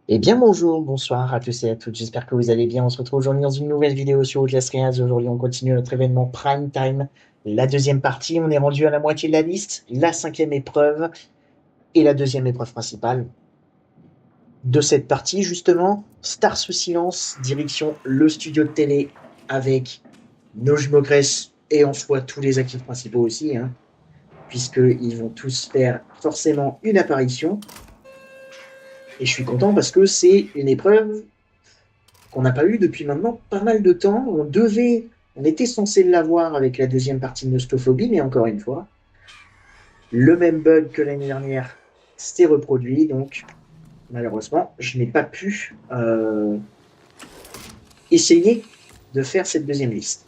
Eh bien bonjour, bonsoir à tous et à toutes, j'espère que vous allez bien. On se retrouve aujourd'hui dans une nouvelle vidéo sur Outlast Reals. Aujourd'hui on continue notre événement Prime Time, la deuxième partie. On est rendu à la moitié de la liste, la cinquième épreuve et la deuxième épreuve principale de cette partie justement. Star sous silence, direction le studio de télé avec nos jumeaux et en soi tous les actifs principaux aussi, hein, puisqu'ils vont tous faire forcément une apparition. Et je suis content parce que c'est une épreuve qu'on n'a pas eu depuis maintenant pas mal de temps. On était censé l'avoir avec la deuxième partie de Nostophobie, mais encore une fois, le même bug que l'année dernière s'est reproduit, donc malheureusement, je n'ai pas pu essayer de faire cette deuxième liste.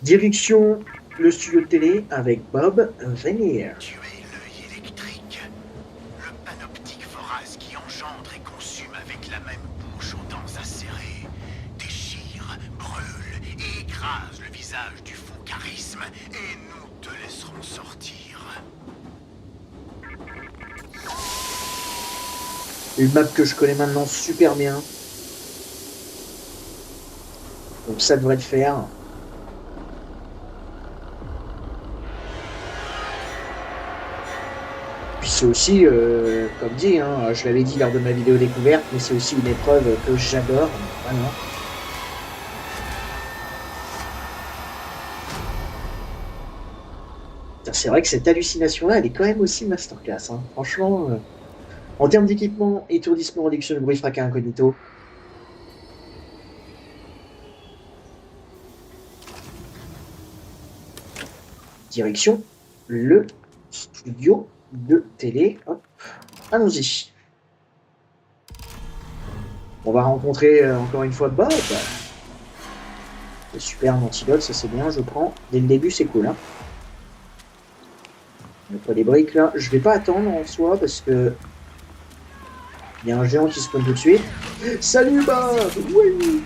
Direction le studio de télé avec Bob Vanier. Tu es l'œil électrique, le panoptique vorace qui engendre et consume avec la même bouche aux dents acérées, déchire, brûle et écrase le visage du faux charisme, et nous te laisserons sortir. Une map que je connais maintenant super bien. Donc ça devrait le faire. Puis c'est aussi, comme dit, hein, je l'avais dit lors de ma vidéo découverte, mais c'est aussi une épreuve que j'adore, vraiment. C'est vrai que cette hallucination-là, elle est quand même aussi masterclass, hein. Franchement, en termes d'équipement, étourdissement, réduction de bruit, fracas incognito. Direction, le studio de télé. Hop, allons-y. On va rencontrer encore une fois Bob. Super, un antidote, ça c'est bien, je prends. Dès le début, c'est cool, hein. On a pas des briques là. Je vais pas attendre en soi parce que il y a un géant qui se spawn tout de suite. Salut Bob. Oui.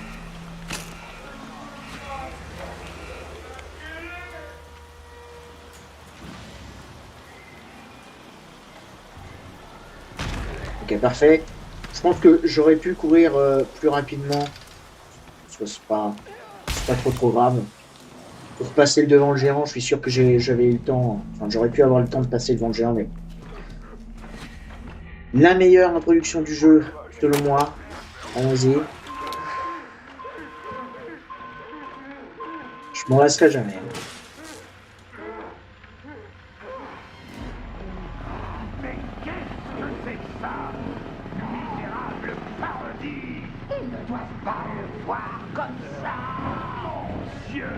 Ok, parfait. Je pense que j'aurais pu courir plus rapidement. C'est pas trop grave. Pour passer devant le géant, je suis sûr que j'avais eu le temps. Enfin, j'aurais pu avoir le temps de passer devant le géant, mais la meilleure introduction du jeu, selon moi. Allons-y. Je m'en lasserai jamais. Mais qu'est-ce que c'est ça? Misérable parodie! Ils ne doivent pas le voir comme ça! Mon Dieu!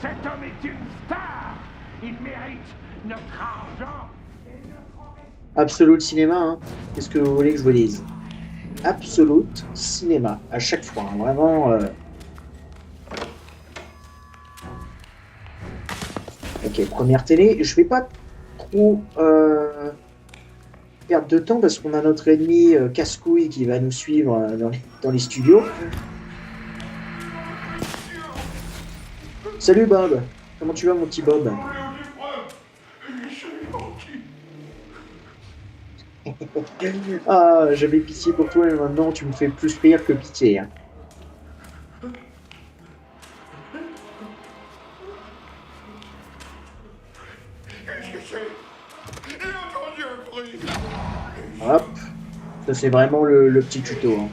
Cet homme est une star! Il mérite notre argent! Absolute cinéma, hein. Qu'est-ce que vous voulez que je vous dise? Absolute cinéma, à chaque fois, hein. Vraiment. Ok, première télé. Je vais pas trop perdre de temps parce qu'on a notre ennemi casse-couille qui va nous suivre dans les studios. Salut Bob, comment tu vas mon petit Bob? Ah, j'avais pitié pour toi et maintenant tu me fais plus rire que pitié, hein. Qu'est-ce que c'est? J'ai entendu un bruit! Hop, ça c'est vraiment le petit tuto, hein.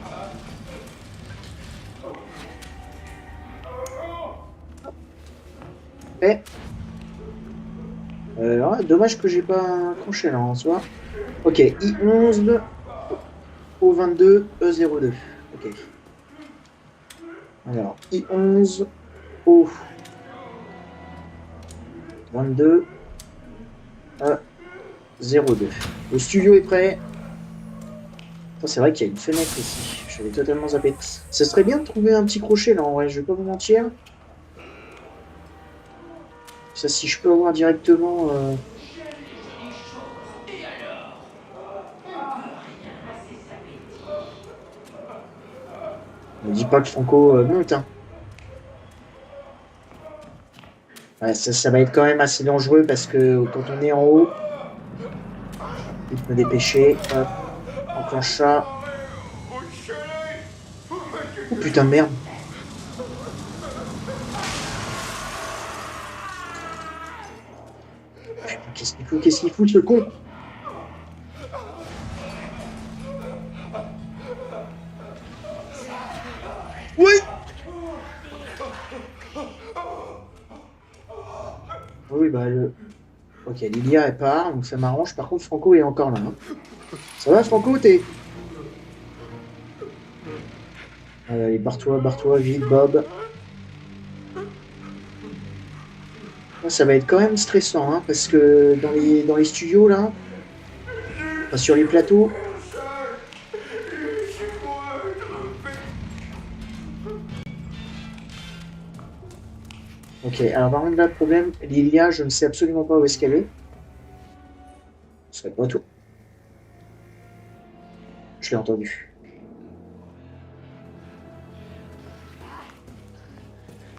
Eh, ouais, dommage que j'ai pas un crochet là en soi. Ok, I11 O22 E02. Ok. Alors, I11 O22 E02. Le studio est prêt. C'est vrai qu'il y a une fenêtre ici. J'avais totalement zappé. Ça serait bien de trouver un petit crochet là en vrai, je vais pas vous mentir. Ça, si je peux avoir directement Ne dis pas que Franco monte. Hein. Ouais, ça va être quand même assez dangereux parce que quand on est en haut, vite me dépêcher. Hop, enclenche ça. Oh putain de merde. Qu'est-ce qu'il fout ce con? Oui. Oui, bah le... Ok, Lilia elle part, donc ça m'arrange. Par contre, Franco est encore là. Hein. Ça va, Franco, t'es... Allez, barre-toi, vite, Bob. Ça va être quand même stressant, hein, parce que dans les studios, là, enfin, sur les plateaux... Ok, alors par contre, là, le problème, Lilia, je ne sais absolument pas où est-ce qu'elle est. Ce serait pas tout. Je l'ai entendu.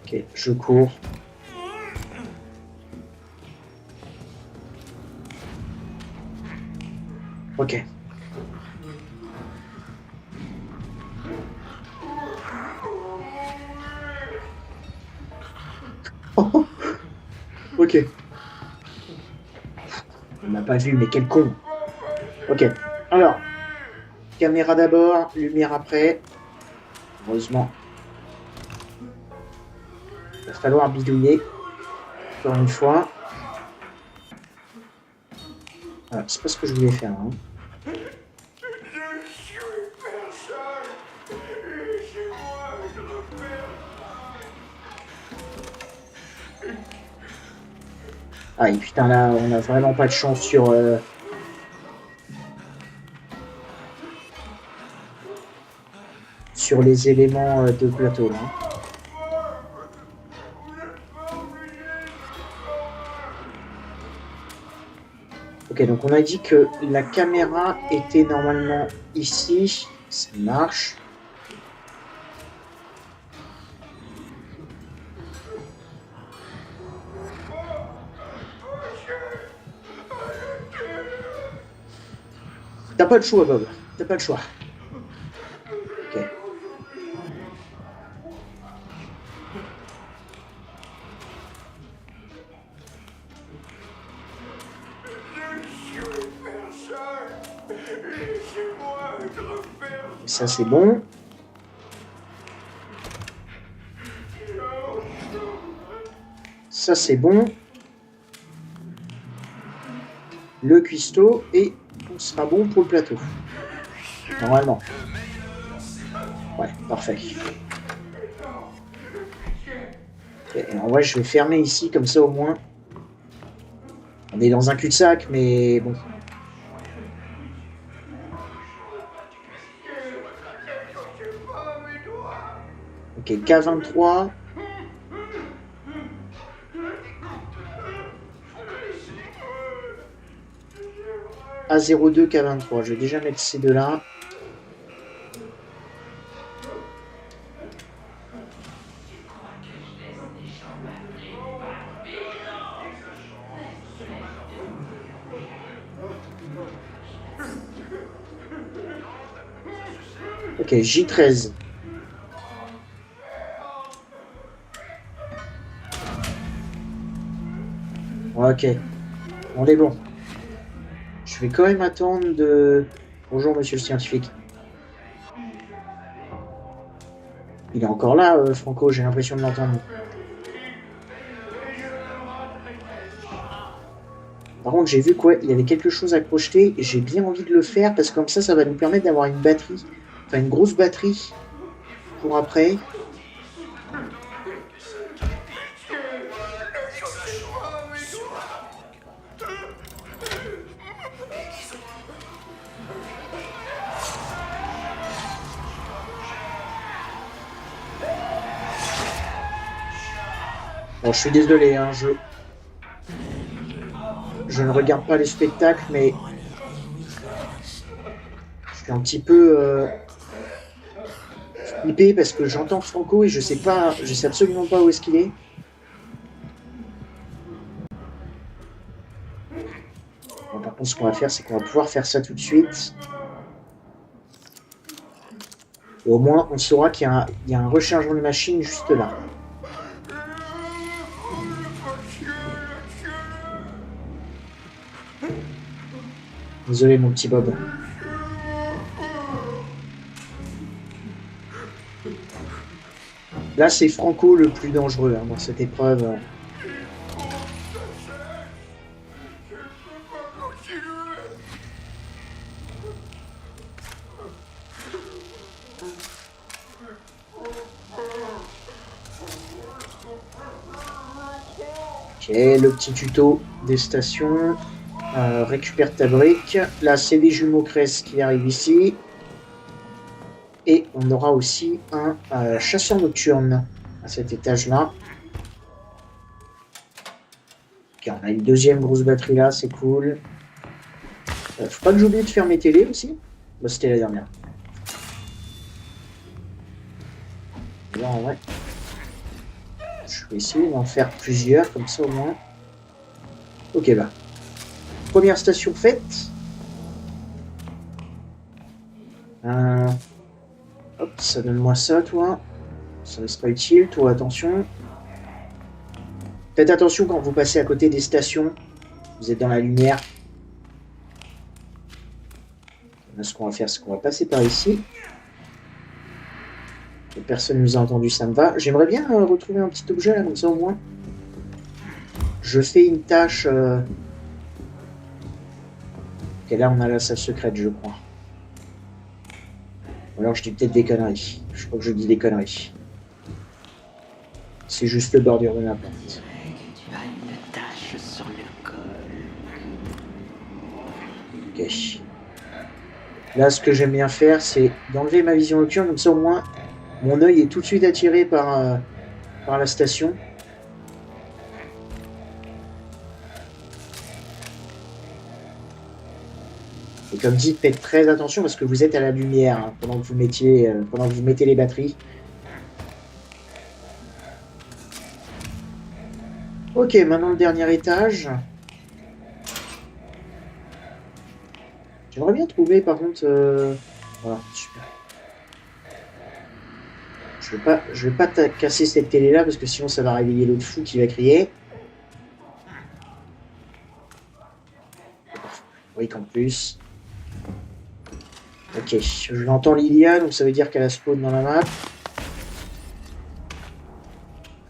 Ok, je cours. Ok. Oh, ok. On m'a pas vu, mais quel con. Ok. Alors, caméra d'abord, lumière après. Heureusement. Il va falloir bidouiller. Encore une fois. Voilà, c'est pas ce que je voulais faire. Hein. Ah, et putain, là, on a vraiment pas de chance sur les éléments de plateau. Là. Ok, donc on a dit que la caméra était normalement ici. Ça marche. T'as pas le choix, Bob. T'as pas le choix. Ok. Ça, c'est bon. Ça, c'est bon. Le cuistot et on sera bon pour le plateau. Normalement. Ouais, parfait. Okay, en vrai, je vais fermer ici, comme ça au moins. On est dans un cul-de-sac, mais bon. Ok, K23. A02, K23. Je vais déjà mettre ces deux-là. Ok, J13. Ok, on est bon. Je vais quand même attendre de... Bonjour, monsieur le scientifique. Il est encore là, Franco, j'ai l'impression de l'entendre. Par contre, j'ai vu quoi, il y avait quelque chose à projeter et j'ai bien envie de le faire parce que comme ça va nous permettre d'avoir une batterie, enfin une grosse batterie pour après. Bon, je suis désolé, hein, je ne regarde pas les spectacles, mais je suis un petit peu flippé parce que j'entends Franco et je sais absolument pas où est-ce qu'il est. Bon, par contre, ce qu'on va faire, c'est qu'on va pouvoir faire ça tout de suite. Et au moins, on saura qu'il y a un rechargement de machine juste là. Désolé, mon petit Bob. Là, c'est Franco le plus dangereux dans cette épreuve. Ok, le petit tuto des stations. Récupère ta brique. Là, c'est des jumeaux Cress qui arrivent ici. Et on aura aussi un chasseur nocturne à cet étage-là. Ok, on a une deuxième grosse batterie là, c'est cool. Faut pas que j'oublie de faire mes télés aussi. Bah, c'était la dernière. Là, en vrai, je vais essayer d'en faire plusieurs, comme ça au moins. Ok, bah. Première station faite. Hop, ça donne-moi ça, toi. Ça ne sera utile, toi, attention. Faites attention quand vous passez à côté des stations. Vous êtes dans la lumière. Là, ce qu'on va faire, c'est qu'on va passer par ici. Et personne ne nous a entendu, ça me va. J'aimerais bien retrouver un petit objet, là, comme ça, au moins. Je fais une tâche... Ok, là, on a la salle secrète, je crois. Ou alors, je dis peut-être des conneries. Je crois que je dis des conneries. C'est juste le bordure de la porte. Tu as une tache sur le col. Ok. Là, ce que j'aime bien faire, c'est d'enlever ma vision nocturne. Comme ça, au moins, mon œil est tout de suite attiré par la station. Et comme dit, faites très attention parce que vous êtes à la lumière hein, pendant que vous mettez les batteries. Ok, maintenant le dernier étage. J'aimerais bien trouver, par contre... Voilà, super. Je vais pas casser cette télé-là parce que sinon ça va réveiller l'autre fou qui va crier. Oui, qu'en plus. Ok, je l'entends Lilia, donc ça veut dire qu'elle a spawn dans la map.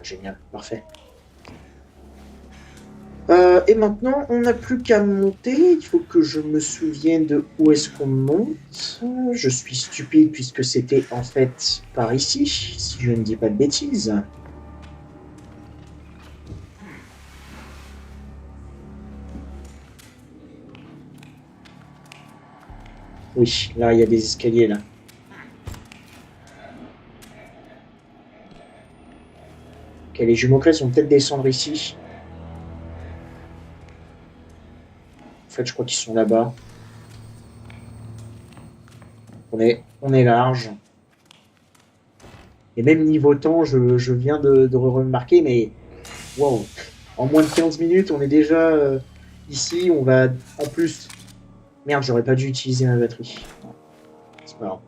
Génial, parfait. Et maintenant, on n'a plus qu'à monter. Il faut que je me souvienne de où est-ce qu'on monte. Je suis stupide puisque c'était en fait par ici, si je ne dis pas de bêtises. Oui, là, il y a des escaliers, là. Ok, les jumeaux Cress vont peut-être descendre ici. En fait, je crois qu'ils sont là-bas. On est large. Et même niveau temps, je viens de remarquer, mais wow, en moins de 15 minutes, on est déjà ici. On va en plus... Merde, j'aurais pas dû utiliser ma batterie. C'est pas grave.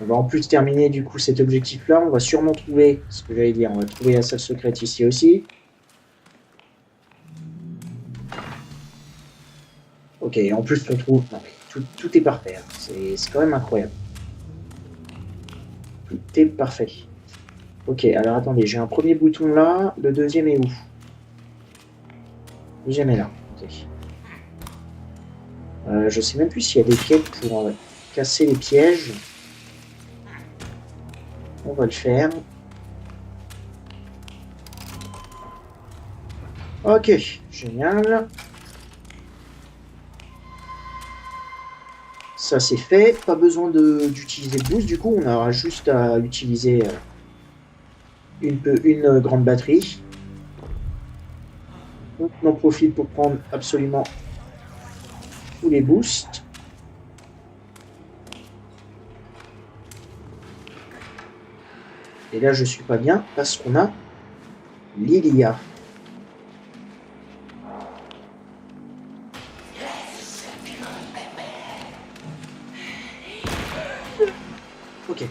On va en plus terminer du coup cet objectif-là. On va sûrement trouver ce que j'allais dire. On va trouver la salle secrète ici aussi. Ok, en plus on trouve... Non, mais tout est parfait. Hein. C'est quand même incroyable. Tout est parfait. Ok, alors attendez, j'ai un premier bouton là. Le deuxième est où? Le deuxième est là. Ok. Je sais même plus s'il y a des quêtes pour casser les pièges. On va le faire. Ok, génial. Ça c'est fait. Pas besoin d'utiliser le boost. Du coup, on aura juste à utiliser une grande batterie. On en profite pour prendre absolument tous les boosts. Et là, je suis pas bien parce qu'on a Lilia. Ok.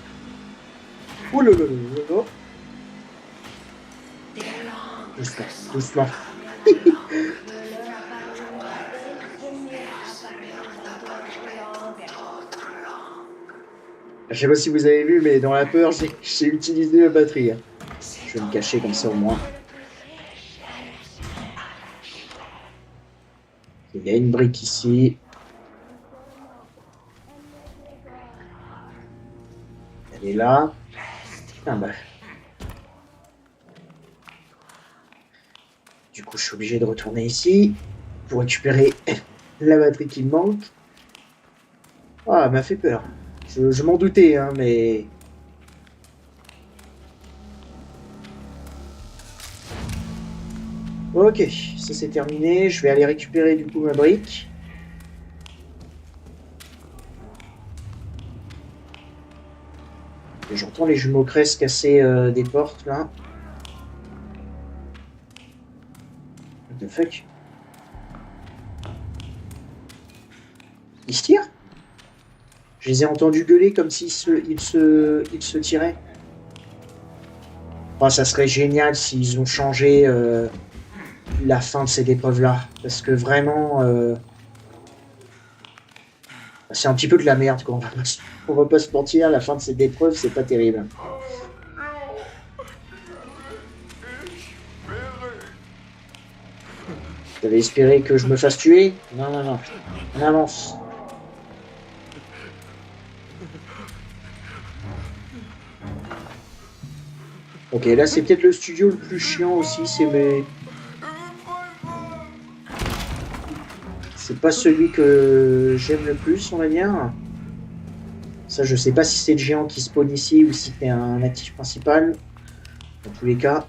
Oh là là là là là. Doucement, doucement. Je sais pas si vous avez vu, mais dans la peur, j'ai utilisé la batterie. Je vais me cacher comme ça au moins. Il y a une brique ici. Elle est là. Ah bah. Du coup, je suis obligé de retourner ici pour récupérer la batterie qui me manque. Ah, elle m'a fait peur. Je m'en doutais, hein, mais... Ok, ça c'est terminé. Je vais aller récupérer du coup ma brique. J'entends les jumeaux Cress casser des portes là. What the fuck? Ils se tirent? Je les ai entendus gueuler comme s'ils ils se tiraient. Oh, ça serait génial s'ils ont changé la fin de cette épreuve-là. Parce que vraiment, c'est un petit peu de la merde, quoi. On va pas se mentir, la fin de cette épreuve, c'est pas terrible. T'avais espéré que je me fasse tuer? Non, non, non. On avance. Ok, là c'est peut-être le studio le plus chiant aussi, c'est pas celui que j'aime le plus, on va dire. Ça, je sais pas si c'est le géant qui spawn ici ou si c'est un actif principal. Dans tous les cas,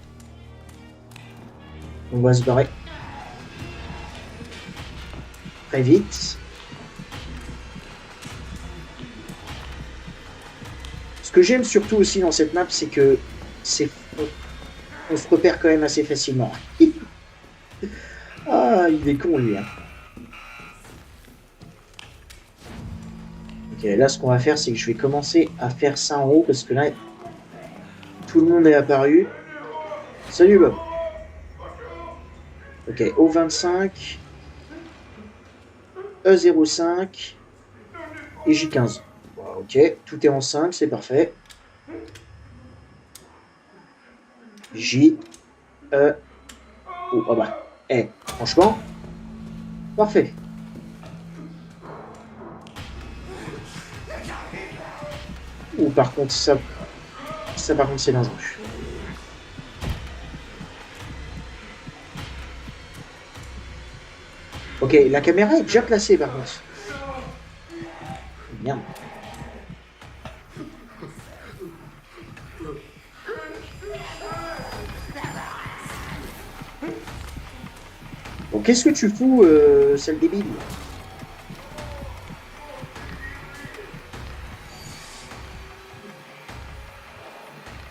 on va se barrer très vite. Ce que j'aime surtout aussi dans cette map, c'est que on se repère quand même assez facilement. Ah, il est con lui. Hein. Ok, là ce qu'on va faire, c'est que je vais commencer à faire ça en haut parce que là, tout le monde est apparu. Salut Bob. Ok, O25, E05 et J15. Ok, tout est en 5, c'est parfait. J, E, O, ah bah, eh, franchement, parfait. Ou par contre, ça par contre, c'est dangereux. Ok, la caméra est déjà placée par contre. Merde. Bon, qu'est-ce que tu fous, sale débile?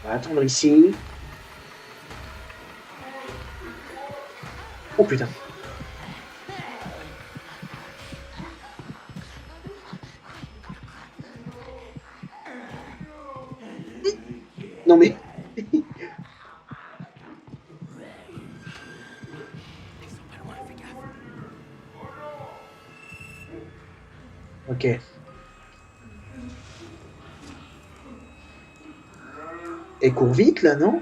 On va attendre ici. Oh putain. Non mais... Ok. Elle court vite là, non?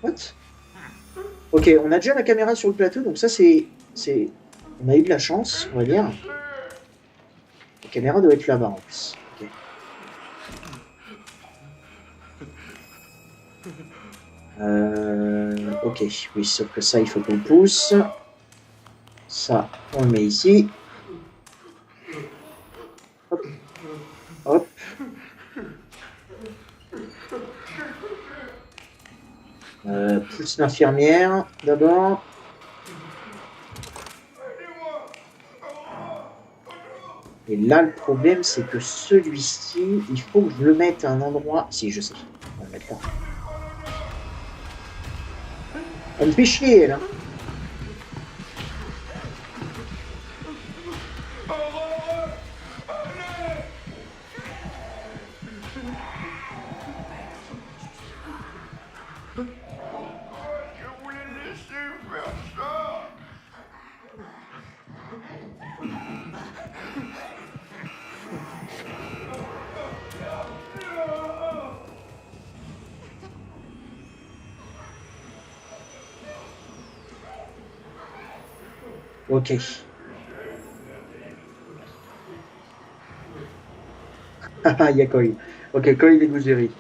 What? Ok, on a déjà la caméra sur le plateau, donc ça c'est... On a eu de la chance, on va dire. La caméra doit être là-bas en plus. Ok. Ok, oui, sauf que ça, il faut qu'on pousse. Ça, on le met ici. Hop. Hop. Pousse l'infirmière, d'abord. Et là, le problème, c'est que celui-ci, il faut que je le mette à un endroit... Si, je sais. On va le mettre là. Elle me fait chier, elle. Hein. Je voulais laisser faire ça. Ok. Haha, il y a Koi. Ok, Koi et Gooseberry.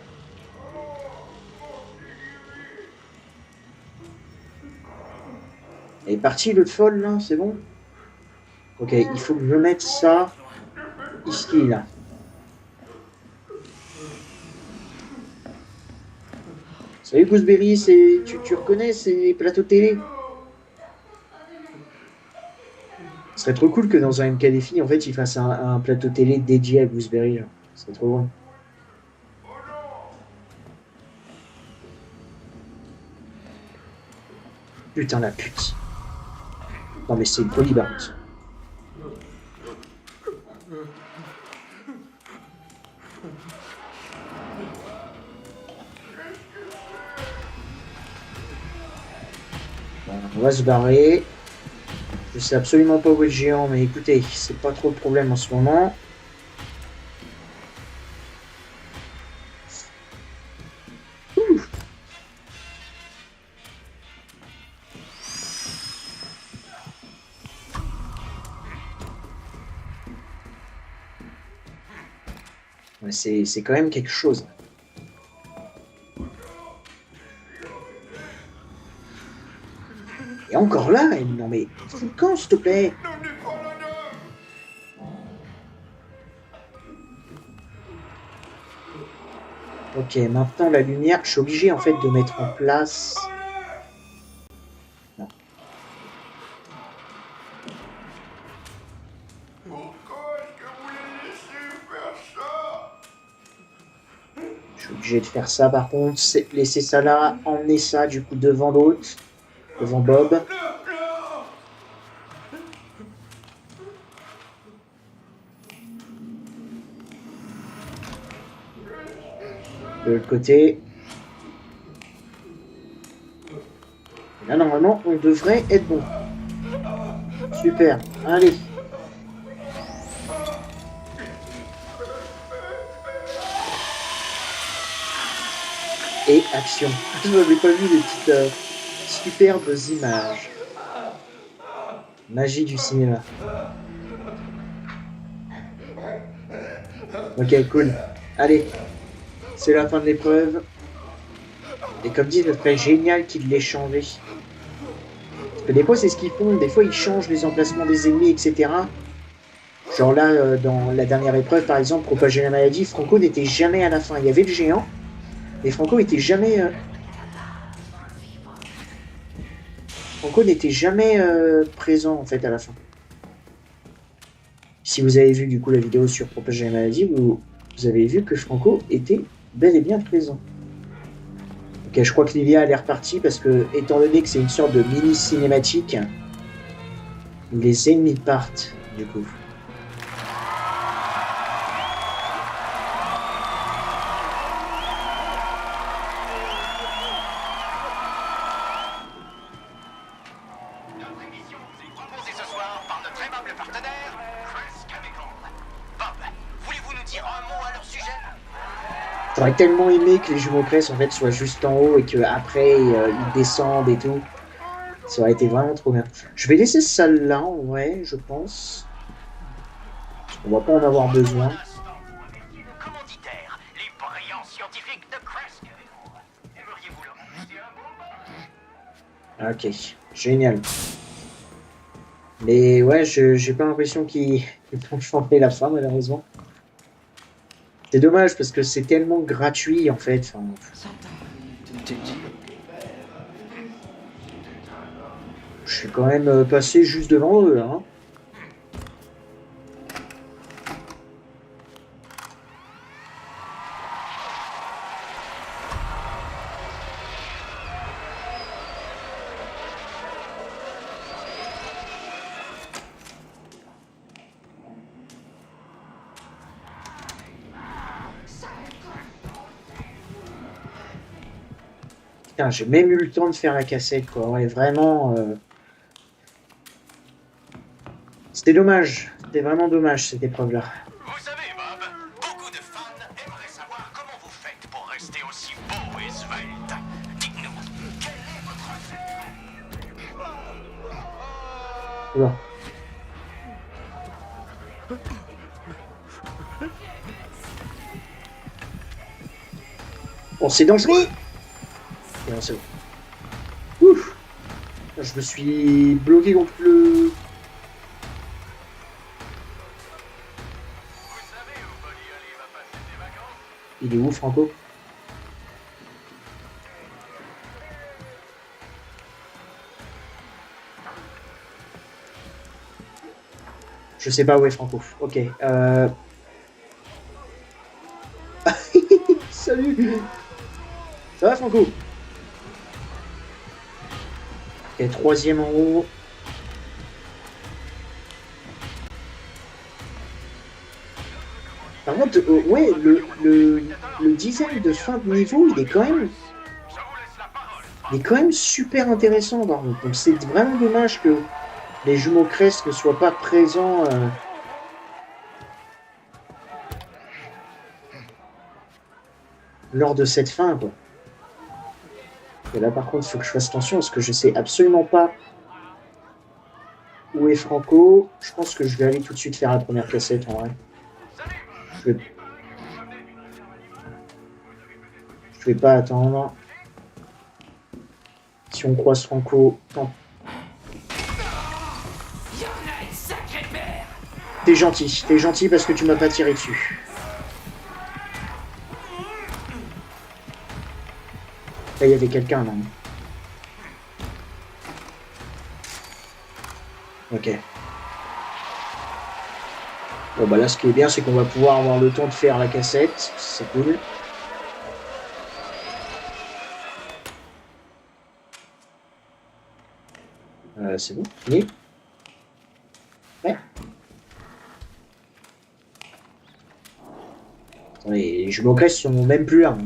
Elle est partie, l'autre folle, là, c'est bon? Ok, il faut que je mette ça ici, là. Salut Gooseberry, tu reconnais ces plateaux télé? Ce serait trop cool que dans un MK Défi, en fait, ils fassent un plateau télé dédié à Gooseberry. Genre. Ce serait trop bon. Putain, la pute. Non, mais c'est une folie, par contre. Bon, on va se barrer. Je sais absolument pas où est le géant, mais écoutez, c'est pas trop le problème en ce moment. Ouh. Ouais, c'est quand même quelque chose. Et encore là, elle... non mais, quand s'il te plaît? Ok, maintenant la lumière, je suis obligé en fait de mettre en place. Non. Pourquoi est-ce que vous voulez laisser faire ça? Je suis obligé de faire ça par contre, c'est laisser ça là, emmener ça du coup devant l'autre, devant Bob. De l'autre côté. Là normalement on devrait être bon. Super, allez. Et action. Je n'avais pas vu les petites superbes images. Magie du cinéma. Ok, cool. Allez, c'est la fin de l'épreuve. Et comme dit, ce serait génial qu'ils l'aient changé. Parce que des fois, c'est ce qu'ils font. Des fois, ils changent les emplacements des ennemis, etc. Genre là, dans la dernière épreuve, par exemple, propager la maladie, Franco n'était jamais à la fin. Il y avait le géant, mais Franco n'était jamais... Franco n'était jamais présent, en fait, à la fin. Si vous avez vu, du coup, la vidéo sur propager la maladie, vous avez vu que Franco était bel et bien présent. Ok, je crois que Livia elle est repartie parce que, étant donné que c'est une sorte de mini cinématique, les ennemis partent, du coup. Notre émission vous est proposée ce soir par notre aimable partenaire, Chris Chemical. Bob, voulez-vous nous dire un mot à leur sujet? J'aurais tellement aimé que les jumeaux Cress en fait soient juste en haut et qu'après ils descendent et tout. Ça aurait été vraiment trop bien. Je vais laisser ça là en vrai, je pense. On va pas en avoir besoin. Commanditaire, les brillants scientifiques de Kresk. Aimeriez-vous leur inviter un bon? Ok, génial. Mais ouais, j'ai pas l'impression qu'ils vont changer la fin malheureusement. C'est dommage parce que c'est tellement gratuit en fait. Enfin, Tout est dit. je suis quand même passé juste devant eux là. Hein. Putain, j'ai même eu le temps de faire la cassette, quoi. Ouais, vraiment... C'était dommage. C'était vraiment dommage, cette épreuve-là. Vous savez, Bob, beaucoup de fans aimeraient savoir comment vous faites pour rester aussi beau et svelte. Dites-nous, quel est votre secret? Oula. Bon, c'est dangereux. Et non, c'est bon. Ouf. Je me suis bloqué contre le... Il est où, Franco? Je sais pas où est Franco. Ok. Salut. Ça va, Franco? Ok, troisième en haut. Par contre, ouais, le design de fin de niveau, il est quand même super intéressant. Par contre. Donc c'est vraiment dommage que les jumeaux Crest ne soient pas présents lors de cette fin, quoi. Et là, par contre, il faut que je fasse attention parce que je sais absolument pas où est Franco. Je pense que je vais aller tout de suite faire la première cassette en vrai. Je vais pas attendre. Si on croise Franco, tant. T'es gentil parce que tu m'as pas tiré dessus. Là, il y avait quelqu'un, non? Ok. Bon, bah là, ce qui est bien, c'est qu'on va pouvoir avoir le temps de faire la cassette. C'est cool. C'est bon, fini? Ouais. Attendez, les jumeaux Crest sont même plus là.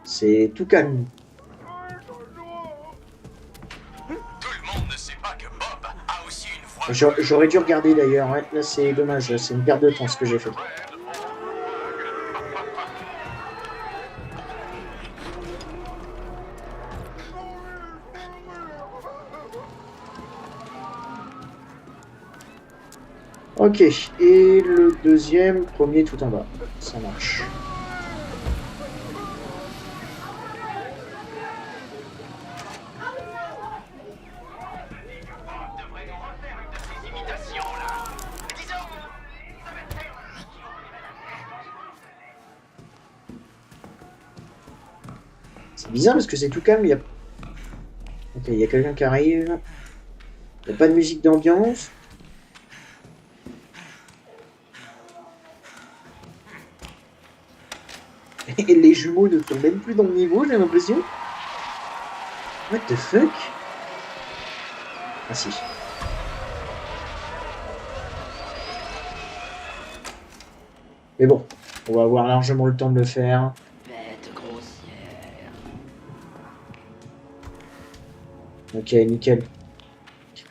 C'est tout calme. Tout le monde ne sait pas que Bob a aussi une voix. J'aurais dû regarder d'ailleurs. Ouais, là, c'est dommage. C'est une perte de temps ce que j'ai fait. Ok, et le deuxième, premier tout en bas. Ça marche. C'est bizarre parce que c'est tout calme. Ok, il y a quelqu'un qui arrive. Il n'y a pas de musique d'ambiance. Et les jumeaux ne sont même plus dans le niveau, j'ai l'impression. What the fuck? Ah si. Mais bon, on va avoir largement le temps de le faire. Bête grossière. Ok, nickel.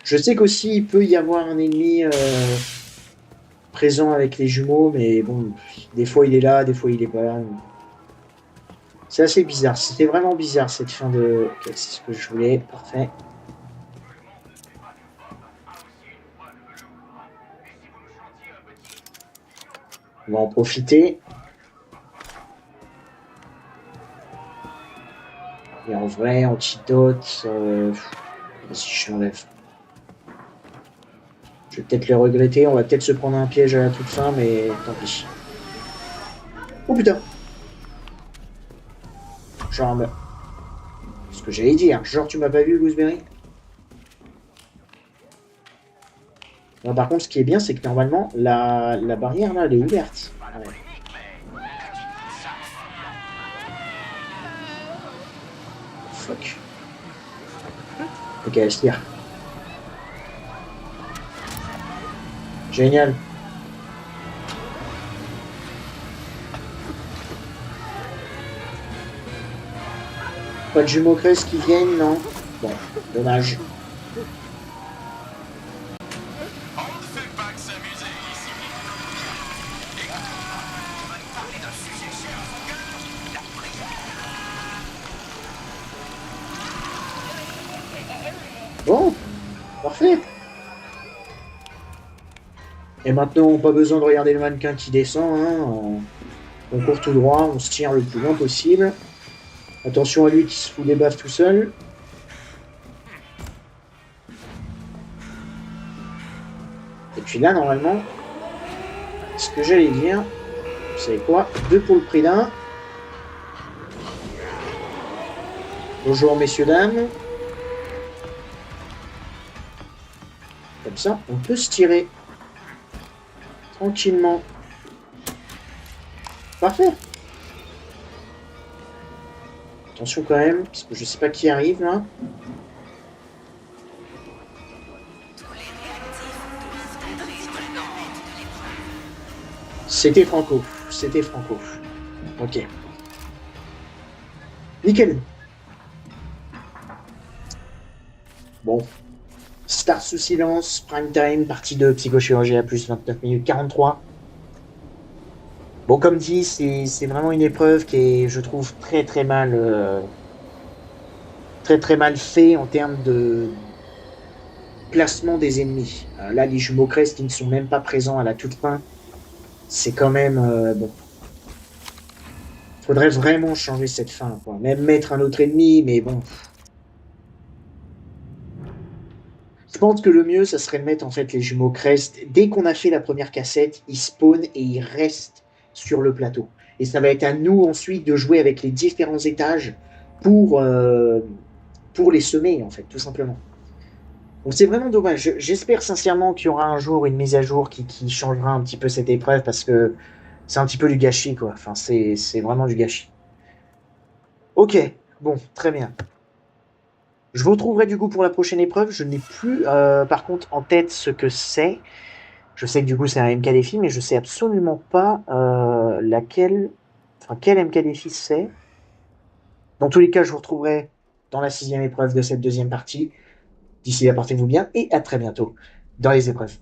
Je sais qu'aussi il peut y avoir un ennemi présent avec les jumeaux, mais bon, des fois il est là, des fois il est pas là. C'est assez bizarre, c'était vraiment bizarre cette fin de... Ok, c'est ce que je voulais, parfait. On va en profiter. Et en vrai, antidote, si je l'enlève. Je vais peut-être les regretter, on va peut-être se prendre un piège à la toute fin, mais tant pis. Oh putain! Genre, ce que j'allais dire, genre tu m'as pas vu, Gooseberry? Non, par contre, ce qui est bien, c'est que normalement, la barrière là, elle est ouverte. Ouais. Fuck. Ok, elle se tire. Pas de jumeaux crest qui viennent, non? Bon, dommage. On ne fait pas que s'amuser ici. On va nous parler d'un sujet cher à son cœur, la prison. Bon, parfait. Et maintenant, pas besoin de regarder le mannequin qui descend. Hein. On court tout droit, on se tire le plus loin possible. Attention à lui qui se fout des baffes tout seul. Et puis là, normalement, ce que j'allais dire, vous savez quoi? 2 pour le prix d'un. Bonjour messieurs, dames. Comme ça, on peut se tirer. Tranquillement. Parfait. Attention quand même, parce que je sais pas qui arrive là. C'était Franco. C'était Franco. Ok. Nickel. Bon. Start sous silence, prime time, partie 2, psychochirurgie à plus 29 minutes 43. Bon, comme dit, c'est vraiment une épreuve qui est, je trouve, très mal fait en termes de placement des ennemis. Là, les jumeaux crest qui ne sont même pas présents à la toute fin, c'est quand même bon. Faudrait vraiment changer cette fin, quoi. Même mettre un autre ennemi, mais bon. Je pense que le mieux, ça serait de mettre en fait les jumeaux crest. Dès qu'on a fait la première cassette, ils spawnent et ils restent sur le plateau. Et ça va être à nous ensuite de jouer avec les différents étages pour les semer, en fait, tout simplement. Donc c'est vraiment dommage. J'espère sincèrement qu'il y aura un jour une mise à jour qui changera un petit peu cette épreuve parce que c'est un petit peu du gâchis, quoi. Enfin, c'est vraiment du gâchis. Ok, bon, très bien. Je vous retrouverai du coup pour la prochaine épreuve. Je n'ai plus, par contre, en tête ce que c'est. Je sais que du coup c'est un MK Défi, mais je sais absolument pas quel MK Défi c'est. Dans tous les cas, je vous retrouverai dans la 6e épreuve de cette deuxième partie. D'ici là, portez-vous bien et à très bientôt dans les épreuves.